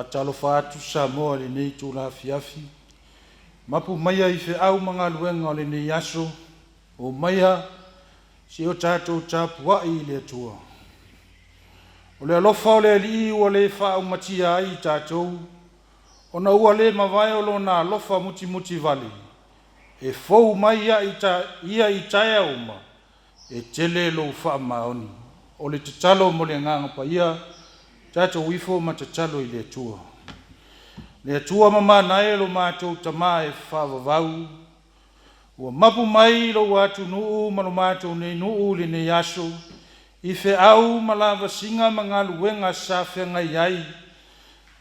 patalo fatu Samoa le nei tu la Afiafi. Mapu maya ife au mga luenga le nei aso. O maya si o tatou Tapuaiga le atua. O le alofa o le alii ua le whao matia ai tatou. O na ua le mawai o lona alofa muti muti vale. E fou mai ia i taia uma. E tele lo wha maoni. O le tatalo mo le nganga pa ia. Tatou wifo ma tatalo i le atua. Le atua mama nae lo mātou tama e whavavau. Ua mapu mai lo watu nuu ma lo mātou nei nuu le nei aso. I fe au malava singa mga luenga sa whenga iai.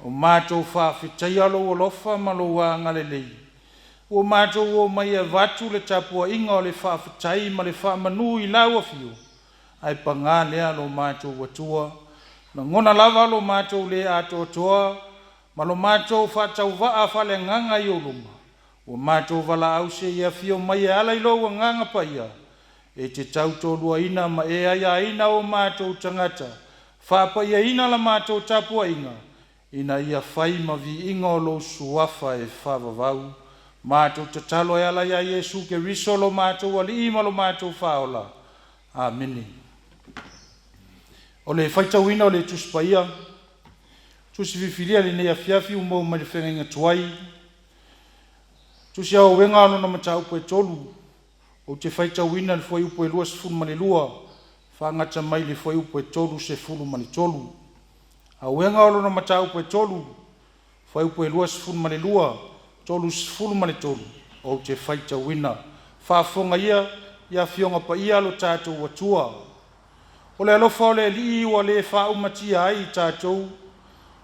O mātou whawhitai alo o lofa ma lo wa ngalelei. O mātou o mai e vatu le Tapuaiga o le whawhitai ma le whamanu i lau fio. Ai panga lea lo mātou watua. Na ngona lava lo mātou le ato toa. Ma lo mātou whatau waa whale nganga i olunga. O mātou wala ause ia fio mai e ala ilo wa nganga pa ia. E te tautolua ina ma e aia ina o mātou tangata. Whapa ia ina la mātou Tapuaiga. Ina ia whai ma vi inga o lo suafa e whavavau. Mātou tatalo e ala ia Yesu ke riso lo mātou ali ima lo mātou whaola. Amene. O le whaitau ina o le tuspaia. Tusi vifilia le nei Afiafi umau ma le whenga tuai. Tusi au wenga ano na matau koe tolu. O te whaitau ina le fwai upo e lua se fulu mani lua. Whangata mai le fwai upo e tolu se fulu mani tolu. Au wenga alo na matau koe tolu. Fwai upo e lua se fulu mani lua. Tolu se fulu mani tolu. O te whaitau ina. Whafonga ia fionga pa ia lo tātou watua. O le alofa o le li ua le wha umatia ai tātou.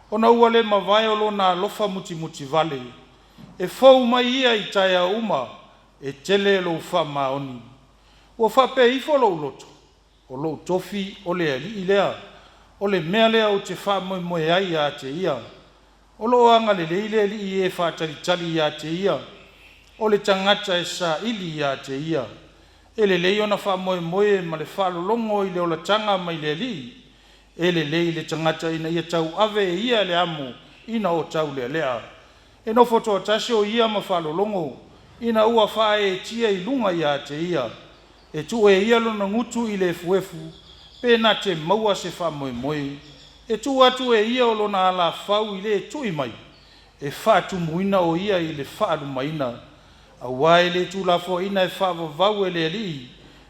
O na ua le mawai o lo na alofa muti muti vale. E fau mai ia i taia uma. E tele lo wha maoni. Ua wha pe ifo lo loto. O lo tofi o le ali ilea. O le mea lea o te wha moe moe ai a te ia. O lo anga le leile li i e wha talitali a te ia. O le tangata e sa ili a te ia. E le lei ona wha moe moe ma le wha lolongo i le o la tanga mai le li. E le lei le tangata ina ia tau ave e ia le amo ina o tau le lea. E no foto atasi o ia ma wha lolongo. Ina ua wha e tia i lunga i a te ia. E tu e ia lona ngutu i le fuefu. Pe na te maua se wha moe moe. E tu atu e ia o lona ala whau i le tui mai. E wha tu muina o ia i le wha alumaina. A wae le tu la fo ina e wha vavau e le ali.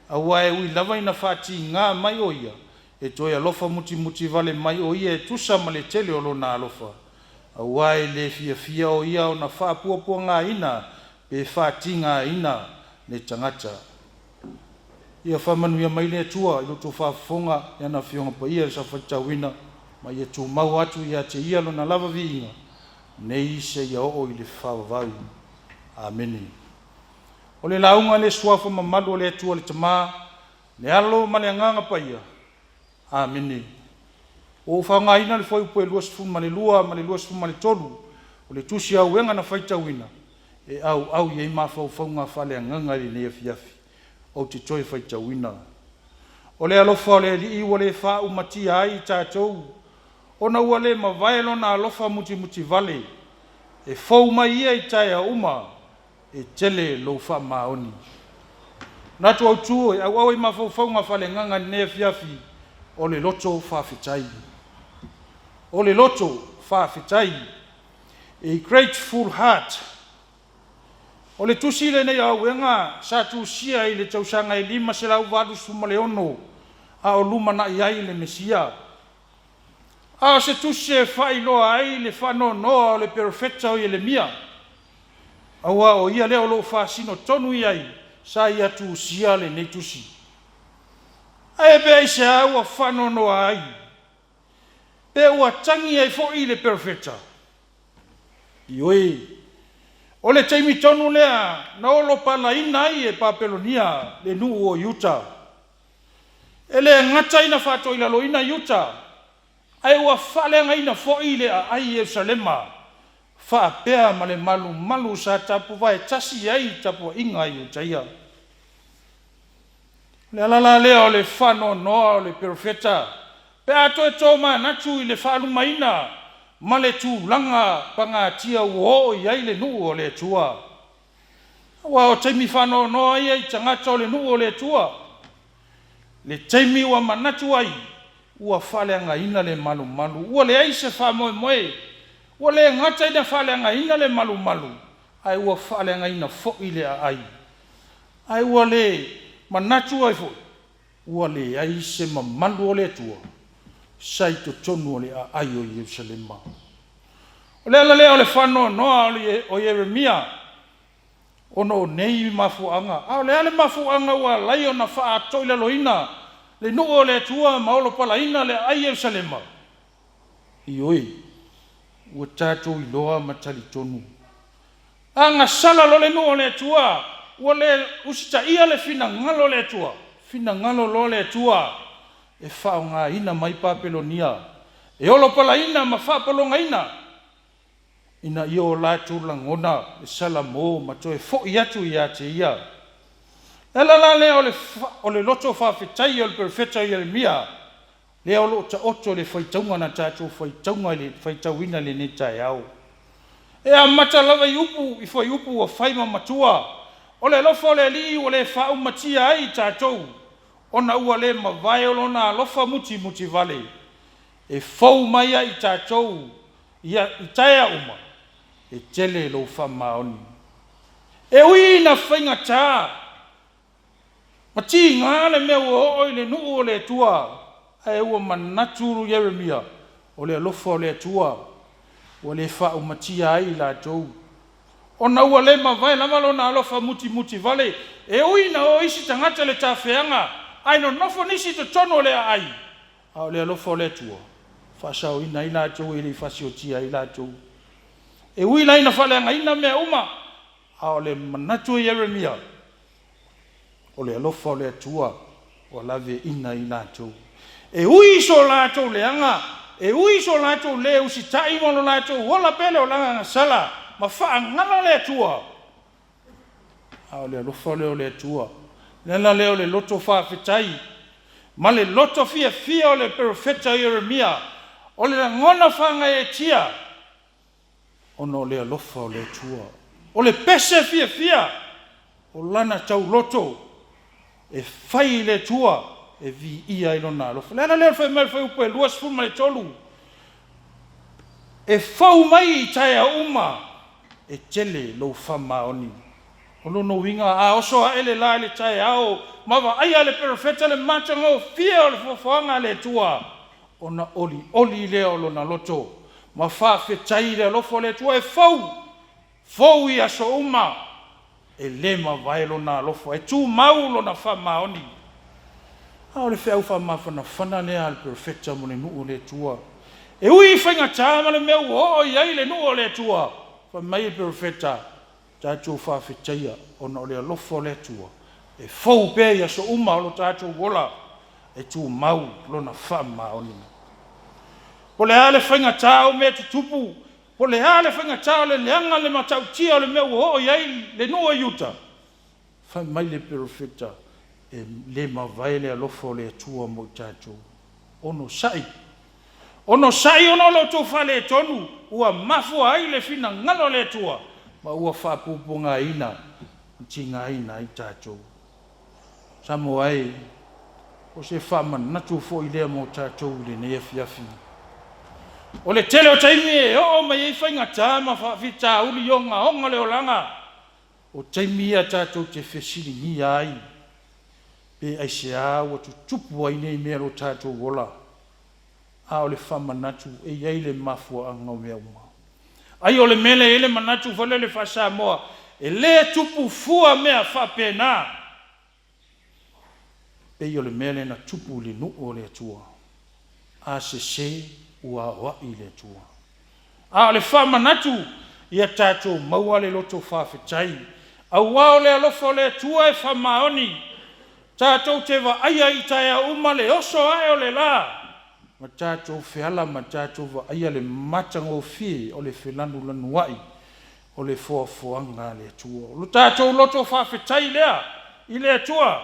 A wae ui lava ina wha ti ngā mai o ia. E toi alofa muti muti vale mai o ia e tusa ma le tele o lona alofa. A wae le fia fia o ia o na wha puapua ngā ina. Pe wha ti ngā ina le tangata. Ia whamanu ia mai le tua i loto whafonga ia na fionga pa ia sa whaitawina. Ma ia tu mau atu ia te ia lona lava viinga. Nei se ia o i le whawavau. Amene. O le launga le suafa mamalu o le atua le tama. Le alo ma le anganga pa ia. Amene. O whanga ina le fwai upo e lua sifu ma le lua ma le lua sifu ma le tolu. O le tusi au wenga na whaitawina. E au iei mawhau whaunga whale anganga le nei Afiafi. O te toi whaitawina. O le alofa o le li iwa le wha umatia ai tātou. O na ua le mawaielo na alofa muti muti vale. E fau mai ia i taia uma. E tele lo wha maoni. Natu au tu e au i mawhau whaunga whale nganga nei Afiafi. O le loto whawhitai. O le loto whawhitai. A grateful heart. O le tusi le nei au wenga sa tu sia i le tausanga i lima se lau vadu suma le ono. A o luma na i ai le mesia. A se tusi e whai loa ai le whano noa o le perfecta o i le mia. Awa o ia leo lo whasino tonu i ai sa ia tu sia le nei tusi. Ae pe ai se au a whano noa ai. Pe ua tangi ai fo i le perfecta. Ioi. O le teimi tonu lea, na olo pala ina ai e papelonia le nuu o Utah. E le ngata ina whato ila lo ina Utah. Ai ua whalenga ina fo i le a ai Yerusalema. Wha pea ma le malu sa tapu vai tasi ai tapu inga i Utaia. Le alala lea o le whano noa o le perfeta. Pe ato e tōma natu i le whalu maina. ma le tulaga pagatia ua hoʻi ai le nuu o le atua ua o taimi whanonoa ia I tangata o le nuu o le atua le taimi ua manatu ai ua whaleangaina le malu ua le ai se whamoemoe ua le ngata ina whaleangaina le malu ai ua whaleangaina foʻi le ai ai ua le manatu ai foʻi ua le ai se mamalu o le atua sai totonu o le ai o Ierusalema o le ala lea o le whanonoa o Yeremia ono nei mafuanga a le ale mafuanga ua lai ona whaatoi le loina le nuu o le atua maolo palaina le ai Ierusalema I oi ua tātou iloa matali tonu anga sala lo le nuu o le atua ua le usitaia le finagalo le atua finagalo lo le atua e whaongaina mai Papelonia e olo palaina ma whaapolongaina ina ia o lātou langona e salamo ma toe foʻi atu ia te ia la lea o le loto whawhetai o le perofeta Yeremia lea o loo taoto le faitauga na tātou faitauga I le faitauina le ne taeao e a mata lava I foi upu ua whaima matua o le lofa o le alii o le whaaumatia ai tātou ona ua le mavae o lona alofa muti vale e fou mai ai tātou ia I taea uma e tele lo whamaoni e ui na whaingatā mati ngā le mea ua oi le nuu o le atua e ua manaturu Yeremia o le alofa o le atua o le whaaumatia ai lātou ona ua le mavae lava lona alofa muti vale e ui na o isi tangata le tāwheanga ai no nofo nisi to tono le ai a le alofa o le atua whasao ina I lātou I le whasiotia I lātou e ui lai na whaleangaina mea uma a le manatu Yeremia o le alofa o le atua o lave ina I lātou e ui so lātou leanga e ui so lātou le usitai mono lātou hola pele o langa sala ma whaangana le atua a le alofa o le atua nela leo le loto whawhetai ma le loto fia o le perofeta Yeremia o le ngona whanga e tia ono le alofa o le atua o le pese fia o lana tau loto e whai le tua e vi ia I lona alofa lana leo whai upo e luas fuma le tolu e whau mai I taea uma e tele lo whamaoni o lono winga a oso a ele la le taea au mawa aia le perofeta le matanga o fia o le fofoanga le tua ona oli leo lona loto ma whawhetai le alofo le tua e fau I aso uma e le mavae lona alofo e tū mau lona whamaoni a o le whiau whamawhana whana lea le perofeta mo le nuu le tua e ui whaingatā ma le mea ua o iai le nuu le tua whamai le perofeta tātou whawhetaia ona o le alofo le tua e fau pēa I aso uma o lo tātou wola e tū mau lona whamaoni po le ale whaingatā o mea tutupu po le ale whaingatā o le leanga le matautia o le mea ua o iai le nua iuta whamai le perofeta e le mavae le alofo le atua mo tātou ono sai ono lo tō whale tonu ua mafua ai le fina ngalo le atua ma ua whapupunga ina tinga ina I tātou Samoa e o se whamanatu fo I lea mo tātou le ne Afiafi o le tele o taimi e o mai e whaingatā ma whawhita uli o ngā onga le olanga o taimi a tātou te whesiri ni ai pe ai se a o tutupu ai nei mea lo tātou wola a o le whamanatu e iai le mafua anga o mea uma ai o le mele e le manatu whale le Samoa e le tupu fua mea whapena pe o le mele na tupu le nuu o le atua a se ua wai le tua a le whamanatu ia tātou maua le loto whawhetai au wao le alofo le tua e whamaoni tātou te wa aia I taea uma le oso ai o le la ma tātou whiala ma tātou wa aia le matango fie o le whelanu lanuai o le foafoanga le tua lo tātou loto whawhetai lea I le tua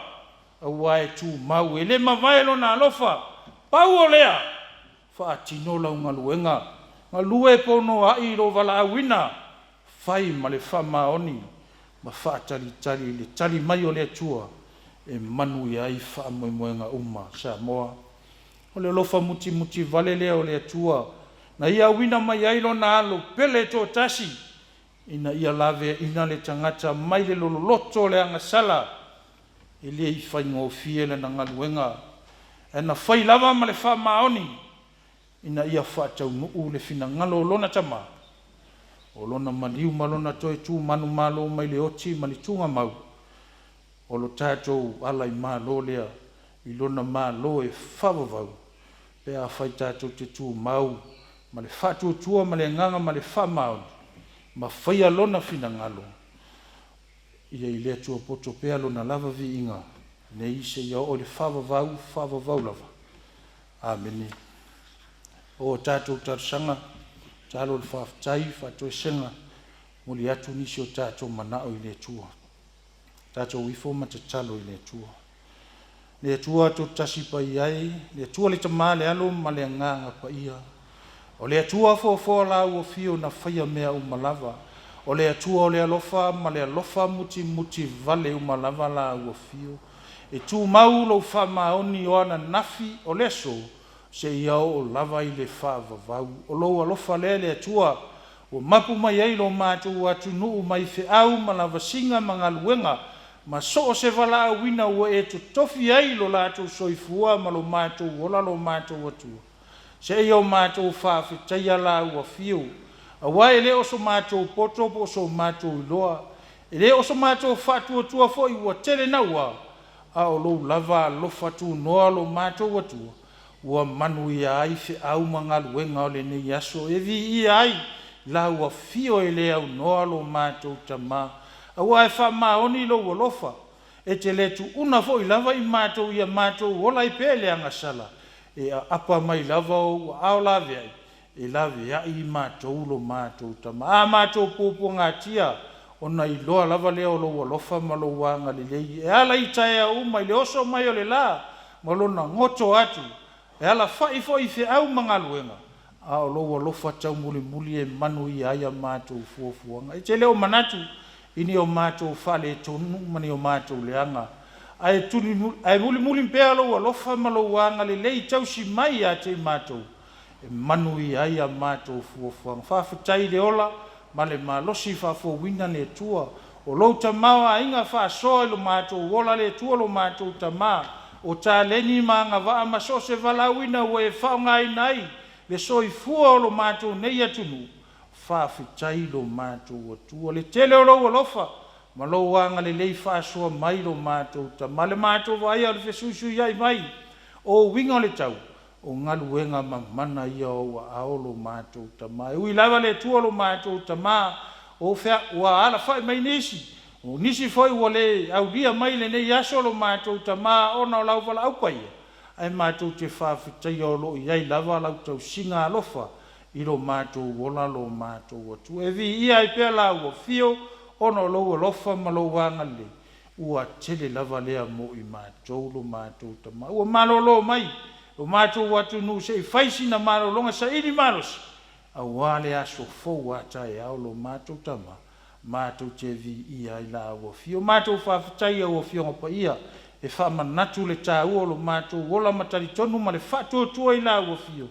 au wae tū mau e le mawai lo na alofa pau o lea whaatino lau ngaluenga Ngalue pono ai lo valaauina fai ma le faamaoni ma faatalitali le tali mai o le atua e manu ia ai faamoemoega uma Samoa. O le lofa muti vale lea o le atua na ia auina mai ai lona alo pele totasi ina ia lave ina le tangata mai le lololoto le agasala e lea i faigofie lena galuega e na fai lava ma le faamaoni ina ia faataunuu le finagalo o lona tamā o lona maliu ma lona toe tumanu malo mai le oti ma le tuga mau o lo tatou ala i malo lea i lona malo e favavau pe a fai tatou te tumau ma le faatuatua ma le agaga ma le faamaoni ma faia lona finagalo ia i le atuapoto pea lona lava viiga nei se ia o le favavau lava amene o tatou tarasaga talo le faafetai faatoesega mo le atu nisi o tatou manaʻo i le atua tatou ifo ma tatalo i le atua le atua totasi pai ai le atua le tamā le alo ma le agaga paia o le atua foafoa lauafio na faia mea uma lava o le atua o le alofa ma le alofa muti vale uma lava lauafio e tumau lou faamaoni o ana nafi o le aso se ia o lava i le faavavau o lou alofa lea le atua ua mapu mai ai lo matou atunuu mai feʻau ma lavasiga ma galuega ma so o se valaauina ua e totofi ai lo latou soifua ma lo matou ola lo matou atua seʻia o matou faafetaia lauafio auā e lē o so matou poto po o so matou iloa e lē o so matou faatuatua foʻi ua telena a o lou lava alofa tunoa lo matou atua ua manu ia ai feʻau ma galuega o lenei aso e viia ai lauafio e lē aunoa lo matou tamā auā e faamaoni lou alofa e te lē tuʻuna foʻi lava i matou ia matou ola i pea le agasala e apa mai lava o ua ao lave ai e lave ai i matou lo matou tamā a matou puapuaga atia ona iloa lava lea o lou alofa ma lou aga lelei e ala i taea uma i le oso mai o le lā ma lona goto atu e ala faʻi foʻi feʻau ma galuega a o lou alofa taumulimuli e manu ia ai a matou fuafuaga e te lē o manatu ini o matou faaletonu ma ni o matou leaga ae mulimuli pea lou alofa ma lou aga lelei tausi mai iā te matou e manu ia ai a matou fuafuaga faafetai le ola ma le malosi faafouina le atua o lou tamā o aiga faasoa i lo matou ola le atua lo matou tamā o taleni ma agavaa ma so se valaauina ua e faaaogāina ai le soifua o lo matou nei atunu faafetai lo matou atua le tele o lou alofa ma lou aga lelei faasoa mai lo matou tamā le matou vaia o le fesuisui ai mai o uiga o le tau o galuega mamana ia o ua ao lo matou tamā e ui lava le atua lo matou tamā o ua ala faʻi mai nisi o nisi foi ua lē aulia mai lenei aso lo matou tamā ona o lau valaau paia ae matou te faafetaia o loo i ai lava lau tausiga alofa i lo matou ola lo matou atua e viia ai pea lauafio ona o lou alofa ma lou aga lelei ua tele lava lea mo i matou lo matou tamā ua malōlō mai o matou atunuu seʻi faisi na malologa saʻili malosi auā le aso fou ataeao lo matou tamā matou te viia ai lauafio matou faafetai auafioga paia e faamanatu le tāua o lo matou ola ma talitonu ma le faatuatua i lauafio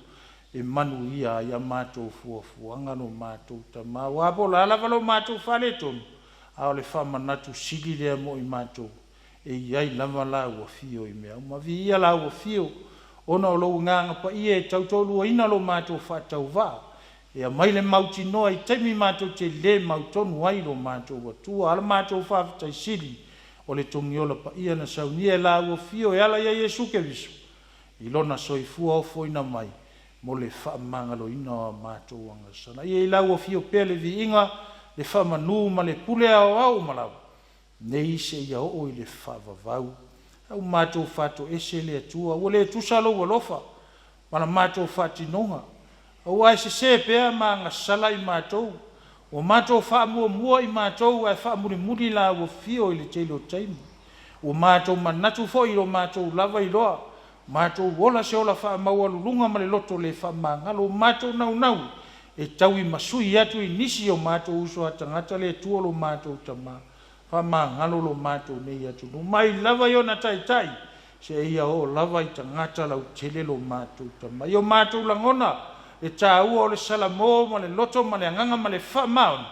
e manu ia ai a matou fuafuaga lo matou tamā ua po la lava lo matou faaletonu a o le faamanatu sili lea mo i matou e iai lava lauafio i mea uma viia lauafio ona o lou gaga paia e tautoluaina lo matou faatauvā e mai le mautinoa i taimi matou te lē mautonu ai lo matou atua ala matou faafetaisili o le togiola paia na saunia e lauafio e ala ia iesu keriso i lona soifua ofoina mai mo le faamagaloina o a matou agasala ia i lauafio pea le viiga le faamanū ma le pule aoao ma lava nei seʻia oo i le faavavau au matou fatoese le atua ua le tusa lou alofa ma na matou faatinoga auā e sesē pea ma agasala i matou ua matou faamuamua i matou ae faamulimuli lauafio i le teilo taimi ua matou manatu foʻi i lo matou lava iloa matou ola se ola faamaualuluga ma le loto le faamagalo matou naunau e taui masui atu I nisi o mātou uso a tangata le tua lo mātou tama. Whamangalo lo mātou nei atu. No mai lava yo na tai tai. Se ia o lava I tangata lau tele lo mātou tama. Yo mātou langona. E tā ua o le salamo ma le loto ma le anganga ma le whamaon.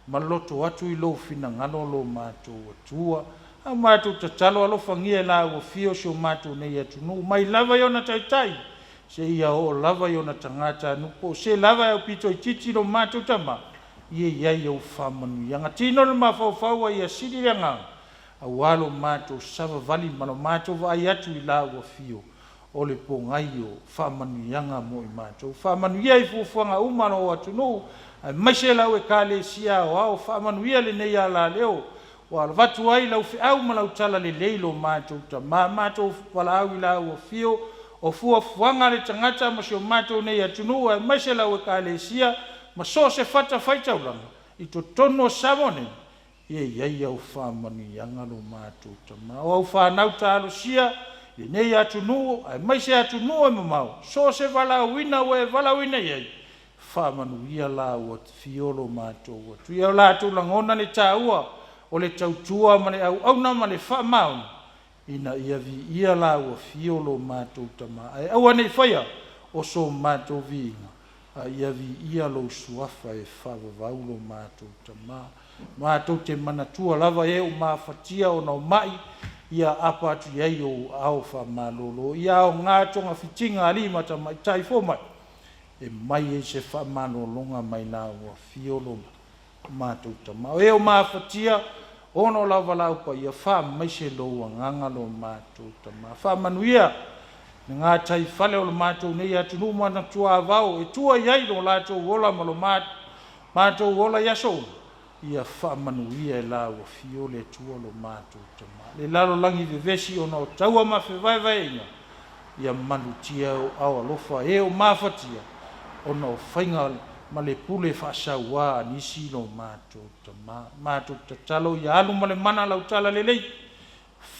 Ma loto atu I lo fina ngano lo mātou atua. A mātou tatalo alo whangia la ua fio si o mātou nei atu. No mai lava yo na tai tai. Se ia o lava yo na tangata nupo. Se lava yo pito I titi lo mātou tama. Ie iai au whamanu. Ianga tino le mawhauwhaua ia siri ranga. A walo mātou sava vali malo mātou vai atu I la ua fio. O le po ngai o whamanu ianga mo I mātou. Whamanu ia I fufuanga umano o atu no. Maise lau e kāle sia o au whamanu ia le nei ala leo. Wa watu ai lau fi au malau tala le leilo mātou ta. Mātou wala au I la ua fio. O fuanga le tangata ma si o mātou nei atu no. Maise lau e kāle sia. Ma so se fata faita ulanga. I to tono samone. Ie iai au whamanu ianga lo mātou ta. O au whanau ta alo sia. I nei atu nuo, ai mai se atu nuo e mamau. So se vala wina we vala wina iei. Whamanu ia la ua fiolo mātou. Tu ia la tu langona le tāua. O le tautua ma le au na ma le whamau. Ina ia vi ia la ua fiolo mātou tama. Ai au anei whaia. O so mātou vinga. Ia vi ia lo suafa e whavavau lo mātou tama. Mātou te manatua lava e o mawhatia o nau mai. Ia apa atu iai o au whamalolo. Ia o ngā tonga fitinga alima ta mai taifo mai. E mai e se whamalolonga mai nā ua fiolo mātou tama. O e o mawhatia, ono lava laupa ia wha mai se loa nganga lo mātou tama. Wha manuia, ngā taifale o lo mātou nei atu numana tua avau. E tua iai lo lātou wola ma lo mātou wola yaso. Ia whamanuia e la ua fiole tua lo mātou tama. Le lalo langi vevesi o no taua mawhewai vainga. Ia manutia o au alofa e o mawhatia. O no whainga ma le pule whaasaua anisi lo mātou tama. Mātou tatalo ia alu ma le mana lau tala lelei.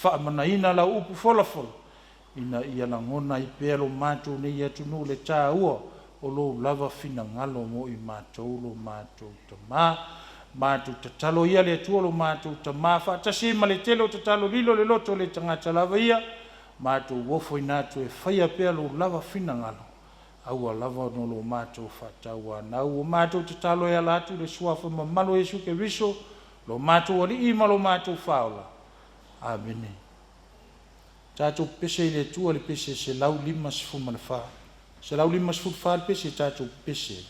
Whamanaina lau upu folafol. Ina ia langona I pea lo mātou nei atunu le tā ua. O lo lava fina ngalo mo I mātou lo mātou tama. Mātou tatalo ia le atua lo mātou tama. Whaatasi ma le telo tatalo lilo le loto le tangata lava ia. Mātou wofo inatu e whaia pea lo lava fina ngalo. Aua lava no lo mātou whataua. Nau o mātou tatalo ia latu le suafa mamalo Yesu ke riso. Lo mātou ali ima lo mātou whaola. Amene. Tātou pese le tua le pese se lau lima sifu manawha. Se lau lima sifu wha le pese tātou pese.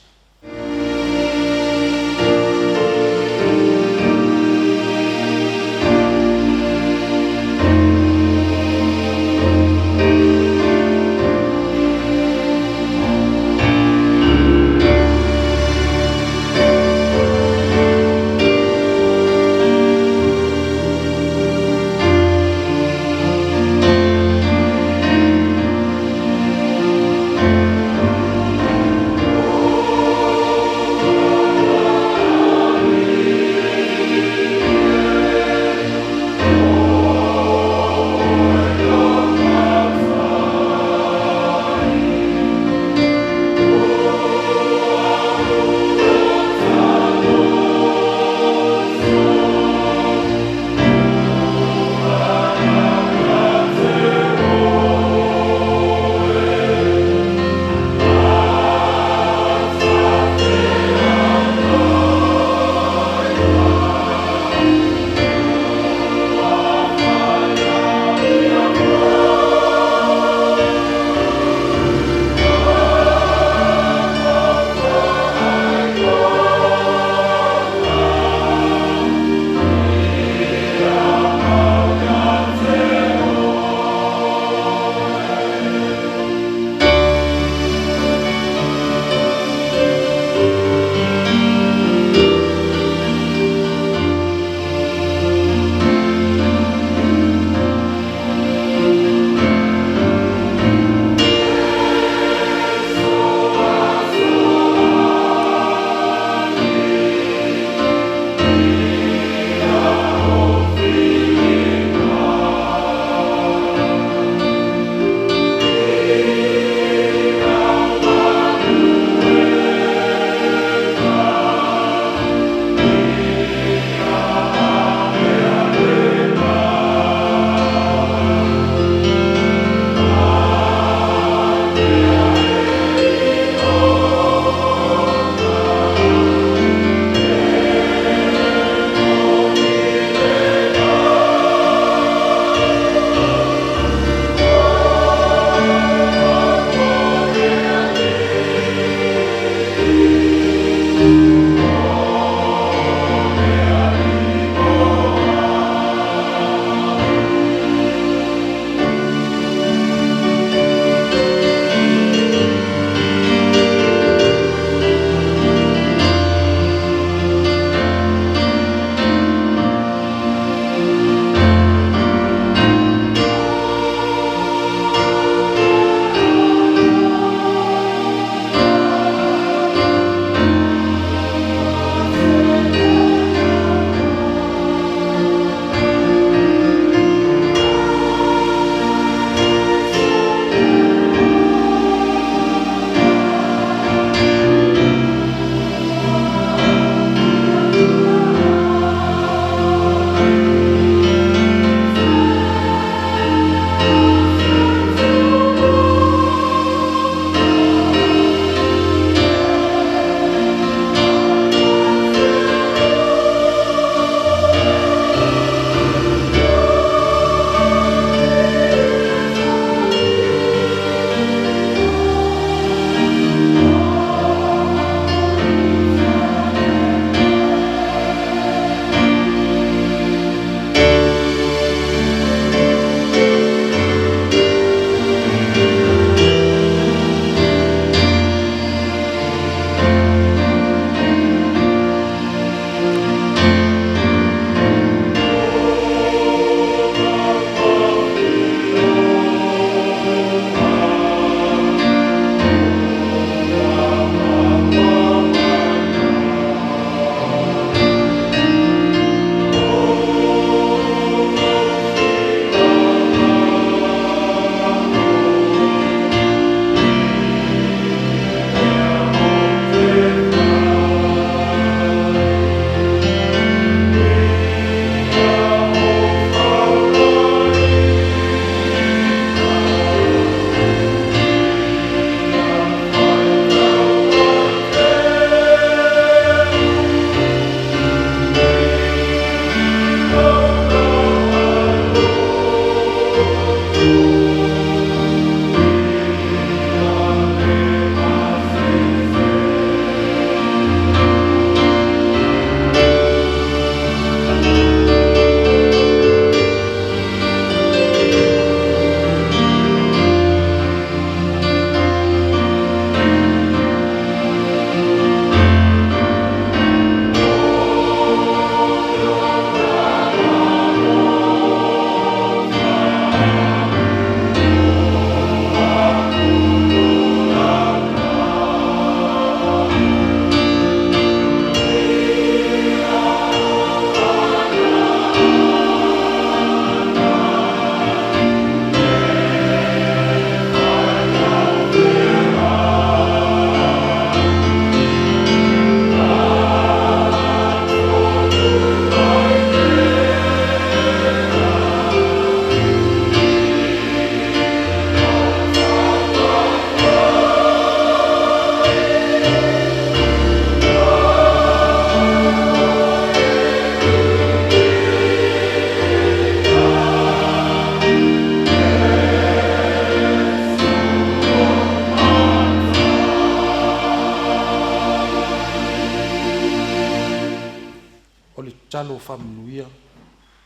matatalo whamanuia,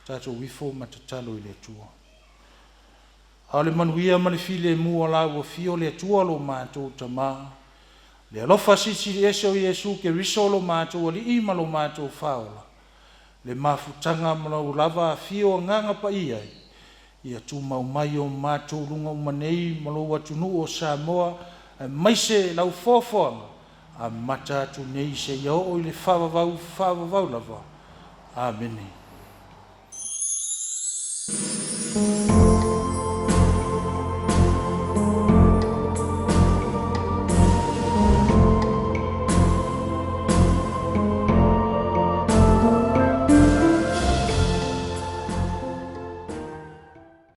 tātou wifo matatalo i le atua. A le manuia ma le file mua la ua fio le atua lo mātou tamā. Le alofa sisi le ese o Iesu ke riso lo mātou ali ima lo mātou whaola. Le mafutanga mana ulava fio nganga pa iai. Ia tu mau mai o mātou lunga umanei malo watunu o Samoa maise lau fofoanga. A mata tu nei se iau o le whavavau lava. Amen.